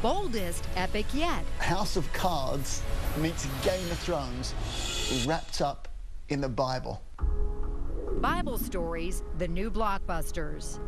boldest epic yet. House of Cards meets Game of Thrones wrapped up in the Bible. Bible Stories, the new blockbusters.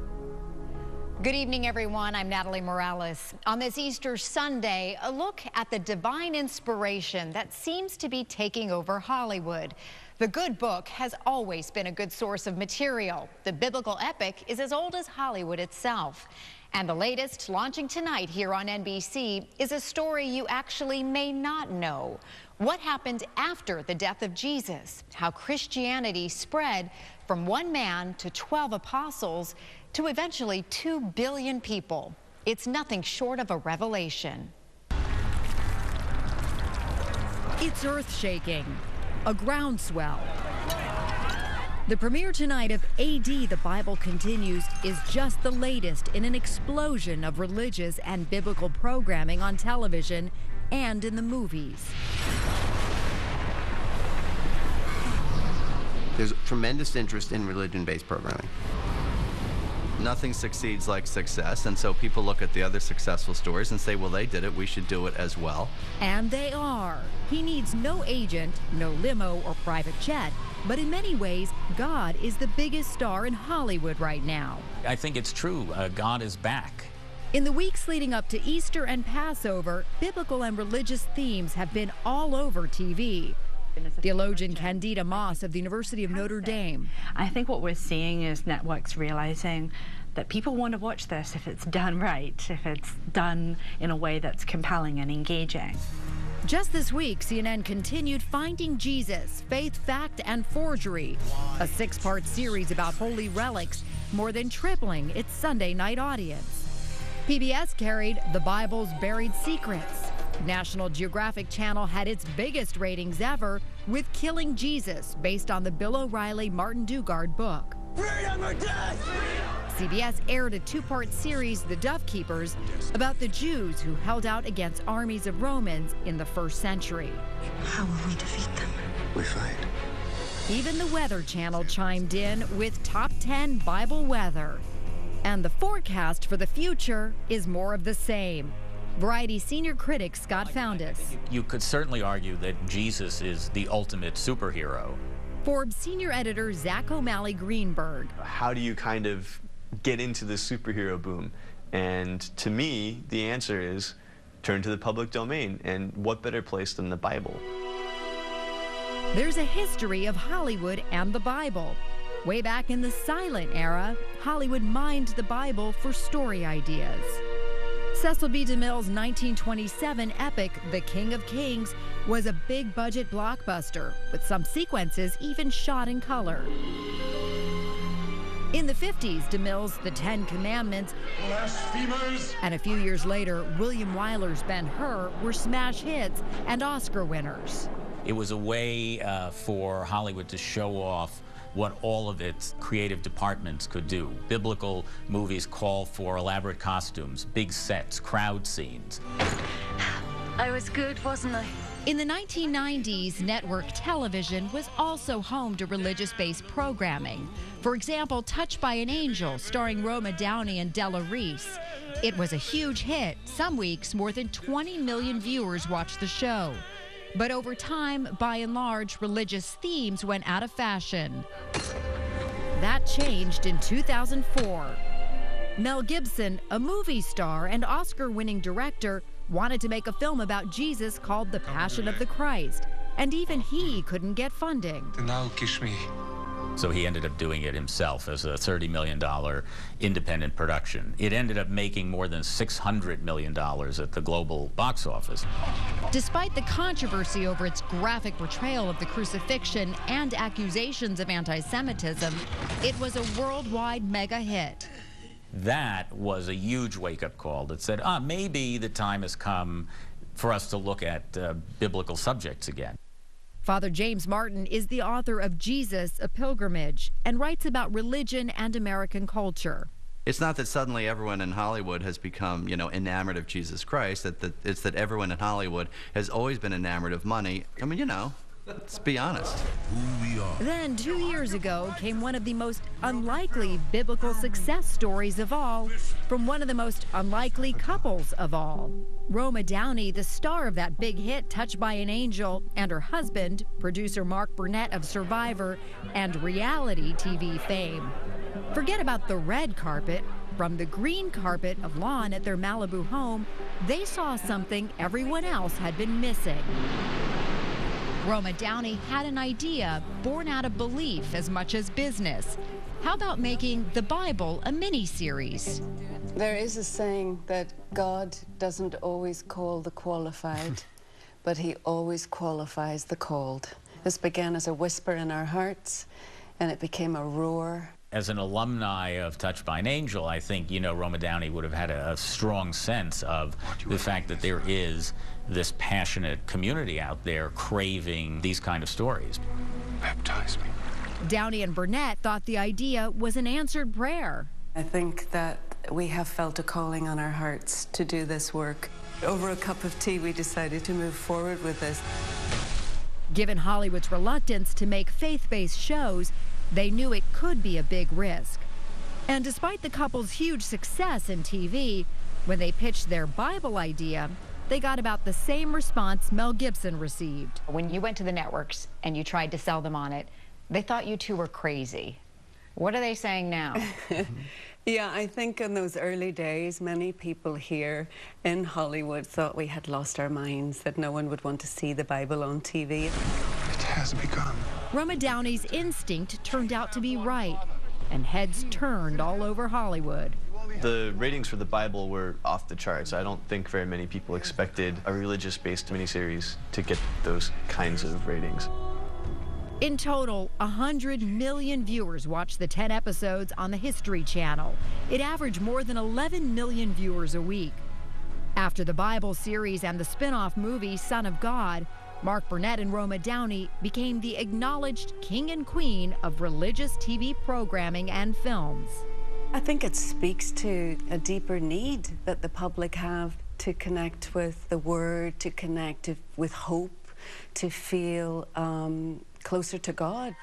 Good evening, everyone. I'm Natalie Morales. On this Easter Sunday, a look at the divine inspiration that seems to be taking over Hollywood. The Good Book has always been a good source of material. The biblical epic is as old as Hollywood itself. And the latest, launching tonight here on NBC, is a story you actually may not know. What happened after the death of Jesus? How Christianity spread from one man to 12 apostles to eventually 2 billion people. It's nothing short of a revelation. It's earth-shaking, a groundswell. The premiere tonight of A.D. The Bible Continues is just the latest in an explosion of religious and biblical programming on television and in the movies. There's tremendous interest in religion-based programming. Nothing succeeds like success, and so people look at the other successful stories and say, well, they did it, we should do it as well. And they are. He needs no agent, no limo or private jet, but in many ways, God is the biggest star in Hollywood right now. I think it's true. God is back. In the weeks leading up to Easter and Passover, biblical and religious themes have been all over TV. Theologian Candida Moss of the University of Notre Dame. I think what we're seeing is networks realizing that people want to watch this if it's done right, if it's done in a way that's compelling and engaging. Just this week, CNN continued Finding Jesus, Faith, Fact, and Forgery, a 6-part series about holy relics, more than tripling its Sunday night audience. PBS carried The Bible's Buried Secrets. National Geographic Channel had its biggest ratings ever with Killing Jesus, based on the Bill O'Reilly Martin Dugard book. Freedom or death! CBS aired a 2-part series, The Dove Keepers, about the Jews who held out against armies of Romans in the 1st century. How will we defeat them? We fight. Even the Weather Channel chimed in with Top 10 Bible weather. And the forecast for the future is more of the same. Variety senior critic Scott Foundas. You could certainly argue that Jesus is the ultimate superhero. Forbes senior editor Zach O'Malley Greenberg. How do you kind of get into the superhero boom? And to me, the answer is turn to the public domain. And what better place than the Bible? There's a history of Hollywood and the Bible. Way back in the silent era, Hollywood mined the Bible for story ideas. Cecil B. DeMille's 1927 epic, The King of Kings, was a big-budget blockbuster, with some sequences even shot in color. In the 50s, DeMille's The 10 Commandments, Blasphemers! and a few years later, William Wyler's Ben-Hur were smash hits and Oscar winners. It was a way for Hollywood to show off what all of its creative departments could do. Biblical movies call for elaborate costumes, big sets, crowd scenes. I was good, wasn't I? In the 1990s, network television was also home to religious-based programming. For example, Touched by an Angel, starring Roma Downey and Della Reese. It was a huge hit. Some weeks, more than 20 million viewers watched the show. But over time, by and large, religious themes went out of fashion. That changed in 2004. Mel Gibson, a movie star and Oscar-winning director, wanted to make a film about Jesus called The Passion of the Christ, and even he couldn't get funding. So he ended up doing it himself as a $30 million independent production. It ended up making more than $600 million at the global box office. Despite the controversy over its graphic portrayal of the crucifixion and accusations of anti-Semitism, it was a worldwide mega hit. That was a huge wake-up call that said, maybe the time has come for us to look at biblical subjects again. Father James Martin is the author of Jesus, A Pilgrimage, and writes about religion and American culture. It's not that suddenly everyone in Hollywood has become, enamored of Jesus Christ. It's that everyone in Hollywood has always been enamored of money. I mean, Let's be honest. Who we are. Then 2 years ago came one of the most unlikely biblical success stories of all from one of the most unlikely couples of all. Roma Downey, the star of that big hit Touched by an Angel, and her husband, producer Mark Burnett of Survivor and reality TV fame. Forget about the red carpet. From the green carpet of lawn at their Malibu home, they saw something everyone else had been missing. Roma Downey had an idea born out of belief as much as business. How about making the Bible a mini-series? There is a saying that God doesn't always call the qualified, but he always qualifies the called. This began as a whisper in our hearts, and it became a roar. As an alumni of Touched by an Angel, I think, Roma Downey would have had a strong sense of the fact that there is this passionate community out there craving these kind of stories. Baptize me. Downey and Burnett thought the idea was an answered prayer. I think that we have felt a calling on our hearts to do this work. Over a cup of tea, we decided to move forward with this. Given Hollywood's reluctance to make faith-based shows, they knew it could be a big risk. And despite the couple's huge success in TV, when they pitched their Bible idea, they got about the same response Mel Gibson received. When you went to the networks and you tried to sell them on it, they thought you two were crazy. What are they saying now? Yeah, I think in those early days, many people here in Hollywood thought we had lost our minds, that no one would want to see the Bible on TV. It has begun. Roma Downey's instinct turned out to be right, and heads turned all over Hollywood. The ratings for the Bible were off the charts. I don't think very many people expected a religious-based miniseries to get those kinds of ratings. In total, 100 million viewers watched the 10 episodes on the History Channel. It averaged more than 11 million viewers a week. After the Bible series and the spin-off movie Son of God, Mark Burnett and Roma Downey became the acknowledged king and queen of religious TV programming and films. I think it speaks to a deeper need that the public have to connect with the Word, to connect with hope, to feel closer to God.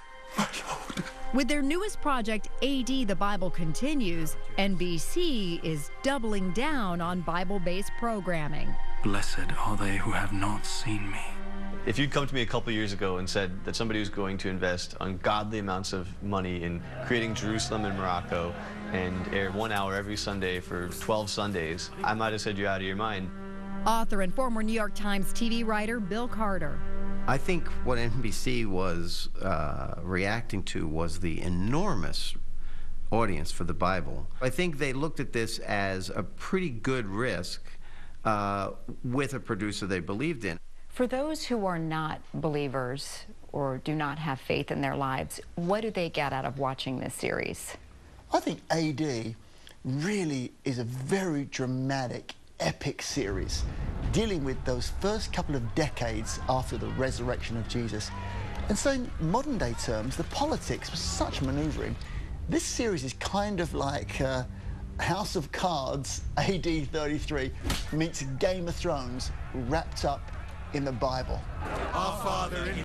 With their newest project, AD The Bible Continues, NBC is doubling down on Bible-based programming. Blessed are they who have not seen me. If you'd come to me a couple years ago and said that somebody was going to invest ungodly amounts of money in creating Jerusalem and Morocco and air 1 hour every Sunday for 12 Sundays, I might have said you're out of your mind. Author and former New York Times TV writer Bill Carter. I think what NBC was reacting to was the enormous audience for the Bible. I think they looked at this as a pretty good risk with a producer they believed in. For those who are not believers or do not have faith in their lives, what do they get out of watching this series? I think AD really is a very dramatic, epic series dealing with those first couple of decades after the resurrection of Jesus. And so in modern day terms, the politics was such maneuvering. This series is kind of like House of Cards AD 33 meets Game of Thrones wrapped up in the Bible. Our Father in